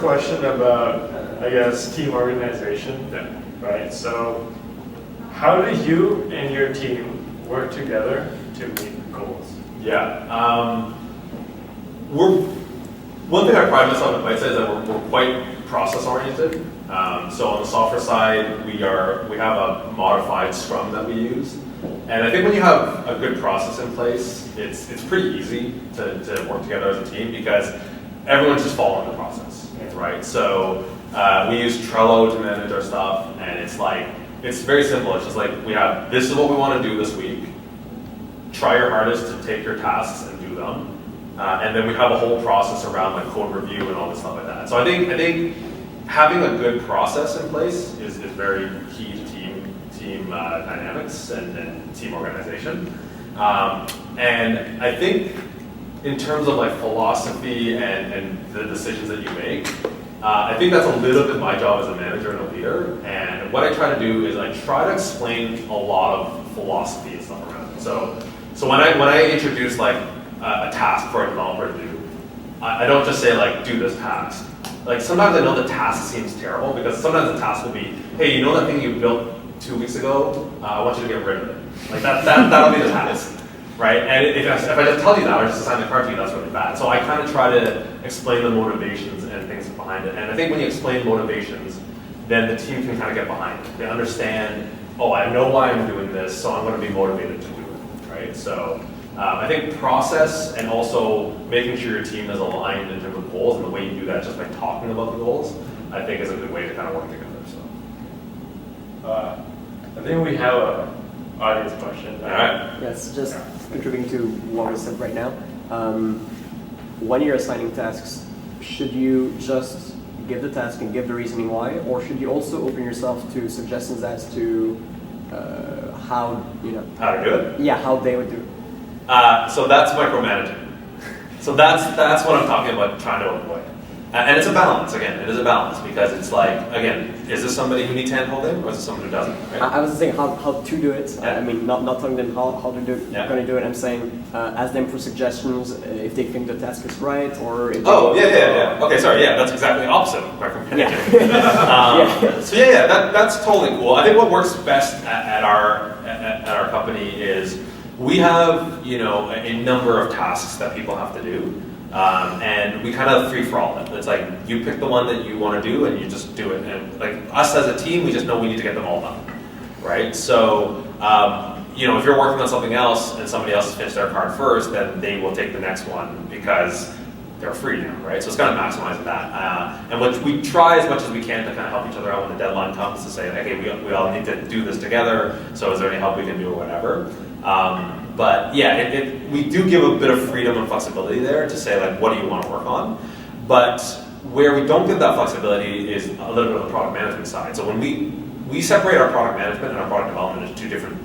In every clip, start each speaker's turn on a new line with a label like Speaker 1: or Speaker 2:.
Speaker 1: first question about, I guess, team organization.
Speaker 2: Yeah.
Speaker 1: Right. So, how do you and your team work together to meet goals?
Speaker 2: Yeah. One thing I pride myself in BiteSite is that we're quite process oriented. So on the software side, we have a modified Scrum that we use, and I think when you have a good process in place, it's pretty easy to work together as a team because everyone's just following the process, right? So we use Trello to manage our stuff, and it's very simple. It's just like this is what we want to do this week. Try your hardest to take your tasks and do them. And then we have a whole process around like code review and all this stuff like that. So I think having a good process in place is very key to team dynamics and team organization. And I think in terms of like philosophy and the decisions that you make, I think that's a little bit my job as a manager and a leader. And what I try to do is I try to explain a lot of philosophy and stuff around it. So when I introduce like a task for a developer to do, I don't just say like, do this task. Like sometimes I know the task seems terrible because sometimes the task will be, hey, you know that thing you built 2 weeks ago? I want you to get rid of it. Like that'll be the task, right? And if I just tell you that or just assign the card to you, that's really bad. So I kind of try to explain the motivations and things behind it. And I think when you explain motivations, then the team can kind of get behind it. They understand, oh, I know why I'm doing this, so I'm going to be motivated to do it, right? So I think process and also making sure your team is aligned in terms of goals, and the way you do that just by talking about the goals, I think is a good way to kind of work together. So,
Speaker 1: I think we have an audience question.
Speaker 2: All right.
Speaker 3: Yes, just contributing to what was said right now. When you're assigning tasks, should you just give the task and give the reasoning why, or should you also open yourself to suggestions as to how
Speaker 2: to do it?
Speaker 3: Yeah, how they would do it.
Speaker 2: So that's micromanaging. So that's what I'm talking about trying to avoid. And it's a balance, again, it is a balance because it's like, again, is this somebody who needs hand-holding or is it someone who doesn't? Right?
Speaker 3: I was saying how to do it.
Speaker 2: Yeah.
Speaker 3: I mean, not telling them how to do it, going to do it. I'm saying ask them for suggestions if they think the task is right or if
Speaker 2: yeah. Okay, sorry, that's exactly the opposite of micromanaging.
Speaker 3: Yeah.
Speaker 2: So that's totally cool. I think what works best at our company is we have, a number of tasks that people have to do, and we kind of free-for-all it. It's like you pick the one that you want to do, and you just do it. And like us as a team, we just know we need to get them all done, right? So, if you're working on something else and somebody else has finished their part first, then they will take the next one because they're free now, right? So it's kind of maximizing that. And what we try as much as we can to kind of help each other out when the deadline comes to say, okay, we all need to do this together. So is there any help we can do or whatever? But yeah, we do give a bit of freedom and flexibility there to say like, what do you want to work on? But where we don't give that flexibility is a little bit of the product management side. So when we separate our product management and our product development into two different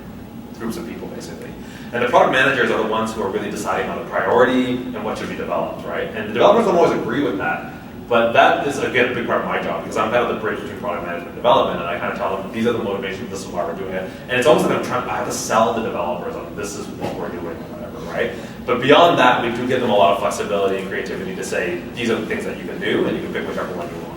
Speaker 2: groups of people basically. And the product managers are the ones who are really deciding on the priority and what should be developed, right? And the developers don't always agree with that. But that is, again, a big part of my job because I'm kind of the bridge between product management and development, and I kind of tell them, these are the motivations, this is why we're doing it. And it's almost like I have to sell the developers on this is what we're doing or whatever, right? But beyond that, we do give them a lot of flexibility and creativity to say, these are the things that you can do, and you can pick whichever one you want.